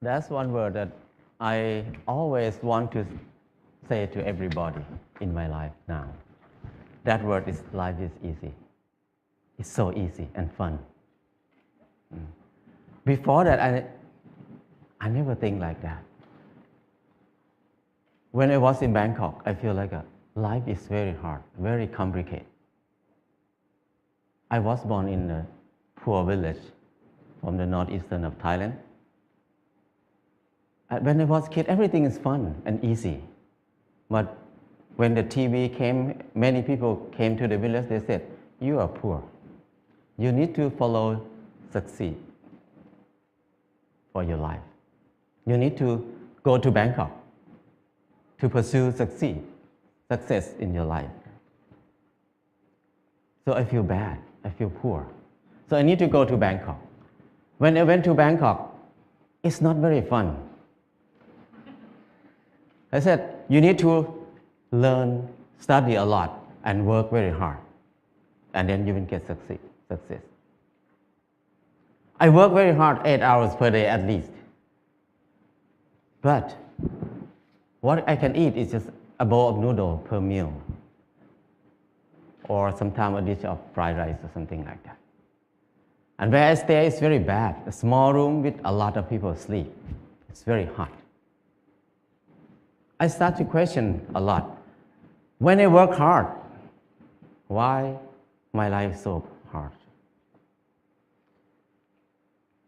That's one word that I always want to say to everybody in my life now. That word is life is easy. It's so easy and fun. Before that, I never think like that. When I was in Bangkok, I feel like life is very hard, very complicated. I was born in a poor village from the northeastern of Thailand. When I was a kid, everything is fun and easy. But when the TV came, many people came to the village, they said, you are poor. You need to follow succeed for your life. You need to go to Bangkok to pursue success in your life. So I feel bad, I feel poor. So I need to go to Bangkok. When I went to Bangkok, it's not very fun. I said, you need to learn, study a lot, and work very hard. And then you will get success. I work very hard, 8 hours per day at least. But what I can eat is just a bowl of noodle per meal. Or sometimes a dish of fried rice or something like that. And where I stay is very bad. A small room with a lot of people sleep. It's very hot. I start to question a lot. When I work hard, why my life is so hard?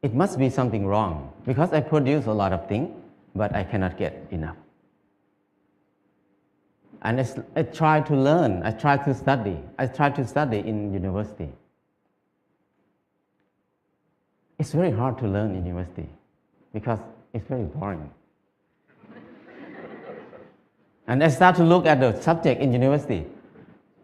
It must be something wrong because I produce a lot of things, but I cannot get enough. And I try to learn, I try to study. I try to study in university. It's very hard to learn in university because it's very boring. And I start to look at the subject in university.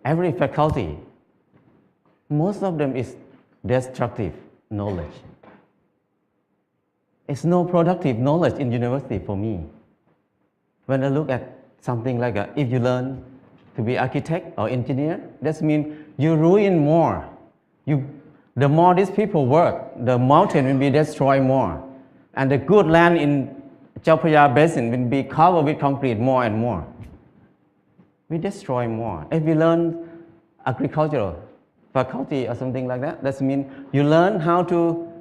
Every faculty, most of them is destructive knowledge. It's no productive knowledge in university for me. When I look at something like if you learn to be architect or engineer, that means you ruin more. The more these people work, the mountain will be destroyed more. And the good land in Chao Phraya Basin will be covered with concrete more and more. We destroy more. If we learn agricultural faculty or something like that, that means you learn how to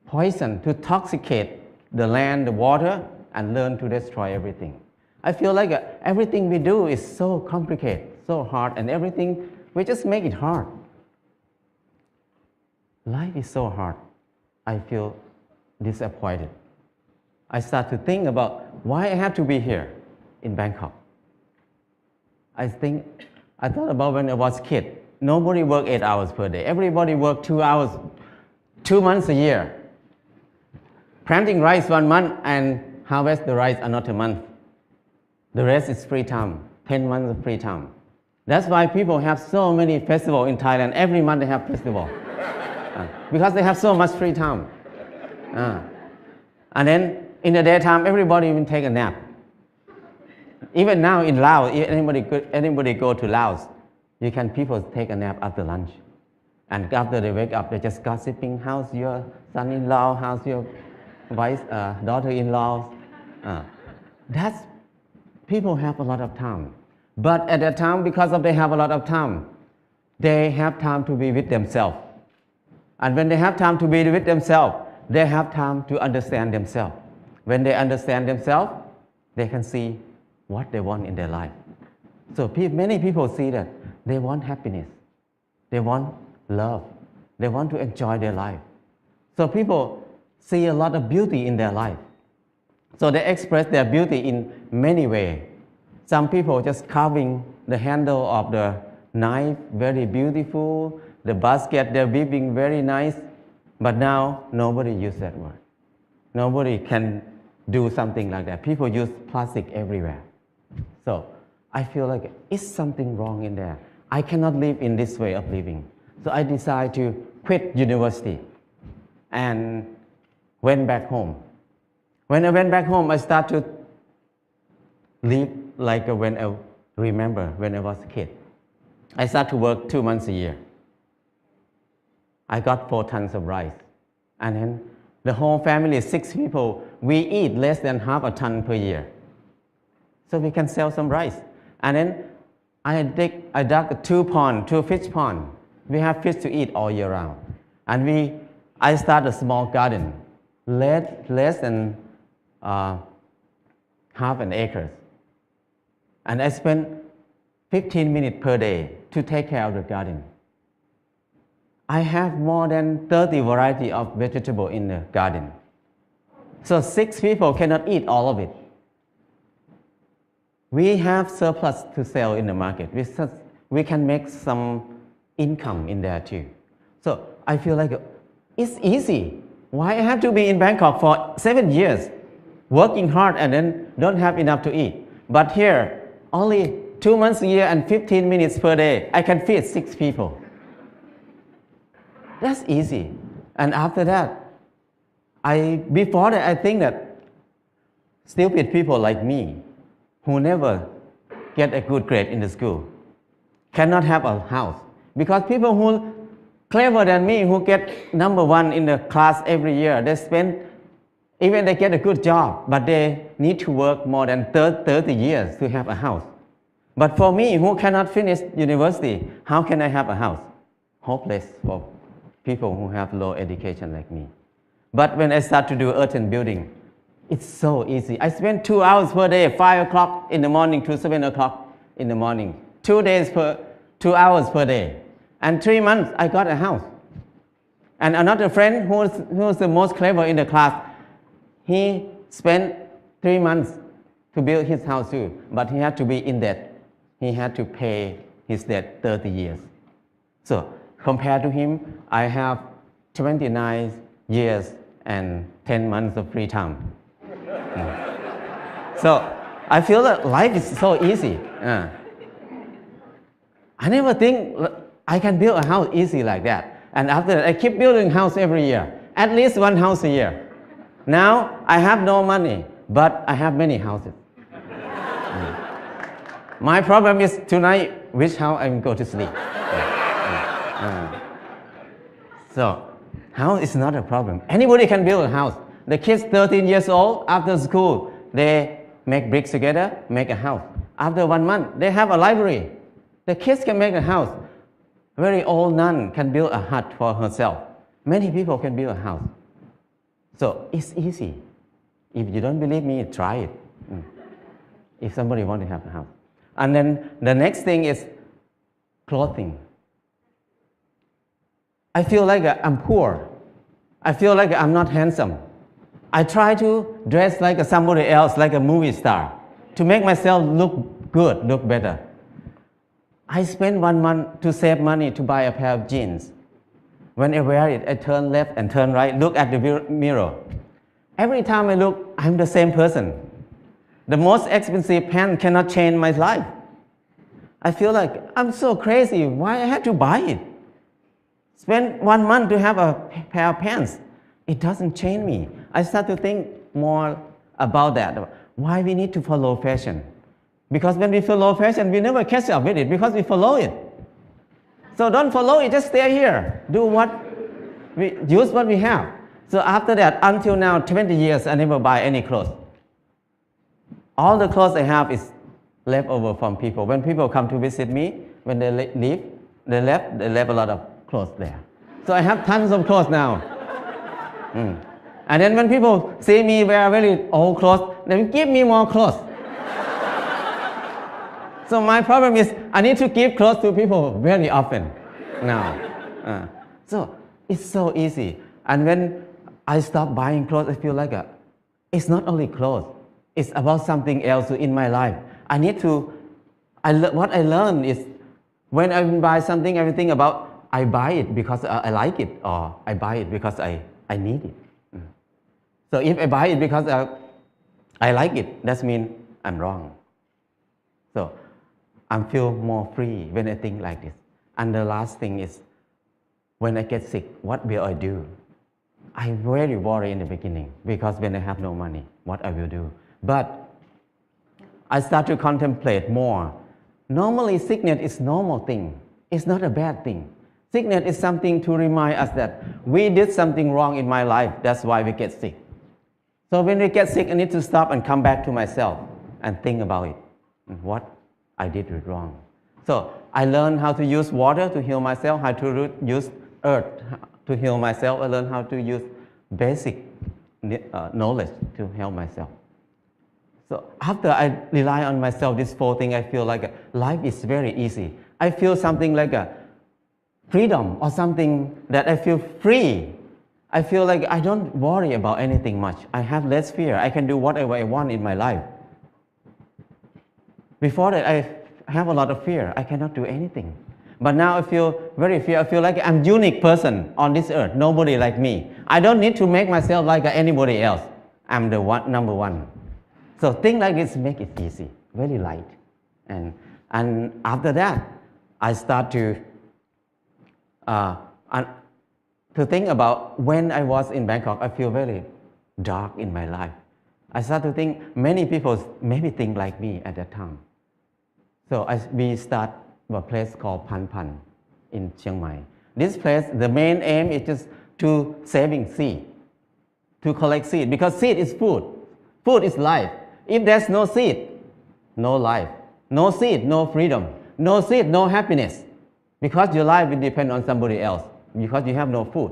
poison, to toxicate the land, the water, and learn to destroy everything. I feel like everything we do is so complicated, so hard, and everything, we just make it hard. Life is so hard. I feel disappointed. I start to think about why I have to be here in Bangkok. I thought about when I was a kid. Nobody worked 8 hours per day. Everybody worked 2 hours, 2 months a year. Planting rice 1 month and harvest the rice another month. The rest is free time, 10 months of free time. That's why people have so many festivals in Thailand. Every month they have festival. Because they have so much free time. And then in the daytime, everybody will take a nap. Even now in Laos, if anybody go to Laos, people take a nap after lunch. And after they wake up, they're just gossiping, how's your son-in-law, how's your daughter-in-law. People have a lot of time. But at that time, because they have a lot of time, they have time to be with themselves. And when they have time to be with themselves, they have time to understand themselves. When they understand themselves, they can see what they want in their life. So many people see that they want happiness. They want love. They want to enjoy their life. So people see a lot of beauty in their life. So they express their beauty in many ways. Some people just carving the handle of the knife, very beautiful. The basket, they're weaving very nice. But now, nobody uses that word. Nobody can do something like that. People use plastic everywhere. So I feel like it's something wrong in there. I cannot live in this way of living. So I decided to quit university and went back home. When I went back home, I started to live like when I remember when I was a kid. I started to work 2 months a year. I got 4 tons of rice. And then the whole family, 6 people, we eat less than half a ton per year. So we can sell some rice. And then I dug 2 fish pond. We have fish to eat all year round. And I started a small garden, less than half an acre. And I spent 15 minutes per day to take care of the garden. I have more than 30 varieties of vegetable in the garden. So 6 people cannot eat all of it. We have surplus to sell in the market. We can make some income in there too. So I feel like it's easy. Why I have to be in Bangkok for 7 years, working hard and then don't have enough to eat? But here, only 2 months a year and 15 minutes per day, I can feed 6 people. That's easy. And after that, before that, I think that stupid people like me, who never get a good grade in the school, cannot have a house. Because people who clever than me, who get number 1 in the class every year, even they get a good job, but they need to work more than 30 years to have a house. But for me, who cannot finish university, how can I have a house? Hopeless for people who have low education like me. But when I start to do earthen building, it's so easy. I spend 2 hours per day, 5 o'clock in the morning to 7 o'clock in the morning. 2 hours per day. And 3 months, I got a house. And another friend who's the most clever in the class, he spent 3 months to build his house too, but he had to be in debt. He had to pay his debt 30 years. So compared to him, I have 29 years and 10 months of free time. So I feel that life is so easy. I never think I can build a house easy like that. And after that, I keep building house every year, at least 1 house a year. Now I have no money, but I have many houses. My problem is tonight, which house I will go to sleep. So house is not a problem. Anybody can build a house. The kids 13 years old, after school, they make bricks together, make a house. After 1 month, they have a library. The kids can make a house. Very old nun can build a hut for herself. Many people can build a house. So it's easy. If you don't believe me, try it. If somebody wants to have a house. And then the next thing is clothing. I feel like I'm poor. I feel like I'm not handsome. I try to dress like somebody else, like a movie star, to make myself look good, look better. I spend 1 month to save money to buy a pair of jeans. When I wear it, I turn left and turn right, look at the mirror. Every time I look, I'm the same person. The most expensive pants cannot change my life. I feel like I'm so crazy. Why I have to buy it? Spend 1 month to have a pair of pants. It doesn't change me. I start to think more about that. Why we need to follow fashion? Because when we follow fashion, we never catch up with it because we follow it. So don't follow it, just stay here. Use what we have. So after that, until now, 20 years, I never buy any clothes. All the clothes I have is left over from people. When people come to visit me, when they leave, they left a lot of clothes there. So I have tons of clothes now. And then when people see me wear very old clothes, they give me more clothes. So my problem is I need to give clothes to people very often now. So it's so easy. And when I stop buying clothes, I feel like it's not only clothes. It's about something else in my life. What I learned is when I buy something, I think about I buy it because I like it, or I buy it because I need it. So if I buy it because I like it, that means I'm wrong. So I feel more free when I think like this. And the last thing is, when I get sick, what will I do? I'm very worried in the beginning because when I have no money, what I will do. But I start to contemplate more. Normally, sickness is a normal thing. It's not a bad thing. Sickness is something to remind us that we did something wrong in my life. That's why we get sick. So when we get sick, I need to stop and come back to myself and think about it, and what I did wrong. So I learned how to use water to heal myself, how to use earth to heal myself. I learned how to use basic knowledge to help myself. So after I rely on myself, these 4 things, I feel like life is very easy. I feel something like a freedom, or something that I feel free. I feel like I don't worry about anything much. I have less fear. I can do whatever I want in my life. Before that, I have a lot of fear. I cannot do anything. But now I feel very fear. I feel like I'm a unique person on this earth. Nobody like me. I don't need to make myself like anybody else. I'm the number one. So things like this make it easy, very light. And after that, I start to think about when I was in Bangkok, I feel very dark in my life. I start to think many people maybe think like me at that time. So we start a place called Pan Pan in Chiang Mai. This place, the main aim is just to saving seed, to collect seed, because seed is food. Food is life. If there's no seed, no life. No seed, no freedom. No seed, no happiness. Because your life will depend on somebody else, because you have no food.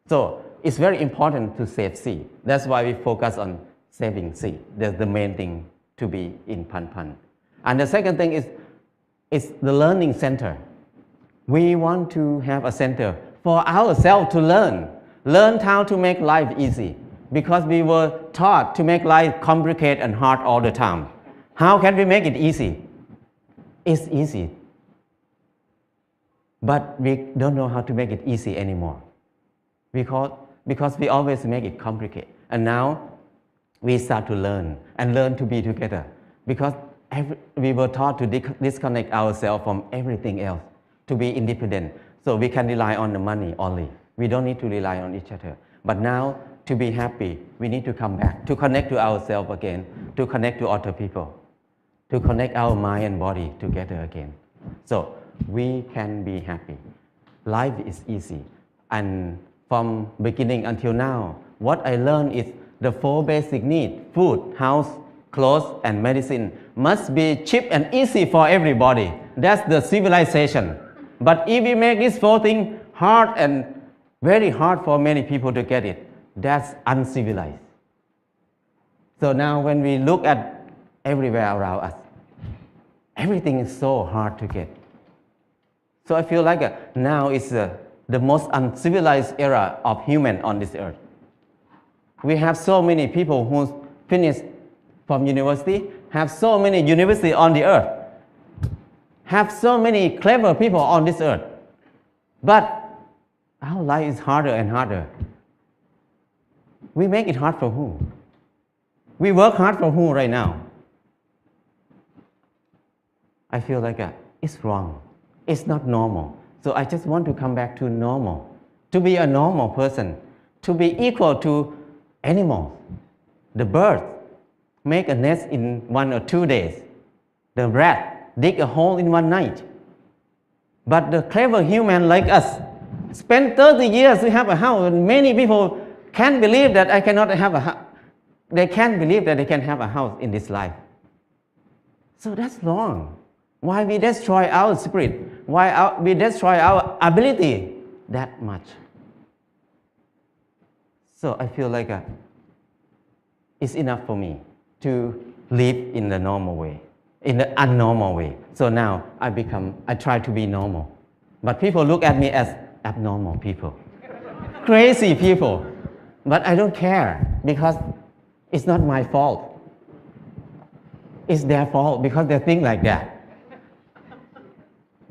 So it's very important to save seed. That's why we focus on saving seed. That's the main thing to be in Pan Pan. And the second thing is the learning center. We want to have a center for ourselves to learn how to make life easy, because we were taught to make life complicated and hard all the time. How can we make it easy? It's easy, but we don't know how to make it easy anymore, because we always make it complicated. And now we start to learn to be together, because we were taught to disconnect ourselves from everything else, to be independent. So we can rely on the money only. We don't need to rely on each other. But now, to be happy, we need to come back, to connect to ourselves again, to connect to other people, to connect our mind and body together again. So we can be happy. Life is easy. And from beginning until now, what I learned is the 4 basic needs: food, house, clothes, and medicine must be cheap and easy for everybody. That's the civilization. But if we make these 4 things hard and very hard for many people to get it, that's uncivilized. So now when we look at everywhere around us, everything is so hard to get. So I feel like now is the most uncivilized era of human on this earth. We have so many people who finished from university, have so many universities on the earth, have so many clever people on this earth. But our life is harder and harder. We make it hard for who? We work hard for who right now? I feel like it's wrong. It's not normal. So I just want to come back to normal, to be a normal person, to be equal to animals. The bird make a nest in 1 or 2 days. The rat dig a hole in 1 night. But the clever human like us spend 30 years to have a house, and many people can't believe that I cannot have a house. They can't believe that they can have a house in this life. So that's wrong. Why we destroy our spirit? Why we destroy our ability that much? So I feel like it's enough for me to live in the normal way, in the unnormal way. So now I try to be normal. But people look at me as abnormal people, crazy people. But I don't care, because it's not my fault. It's their fault, because they think like that.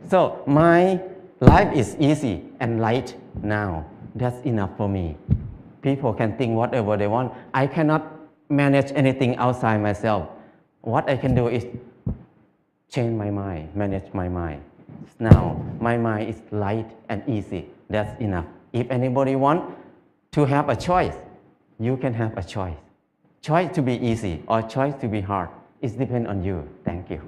So my life is easy and light now. That's enough for me. People can think whatever they want. I cannot manage anything outside myself. What I can do is change my mind, manage my mind. Now my mind is light and easy. That's enough. If anybody wants to have a choice, you can have a choice. Choice to be easy or choice to be hard. It depends on you. Thank you.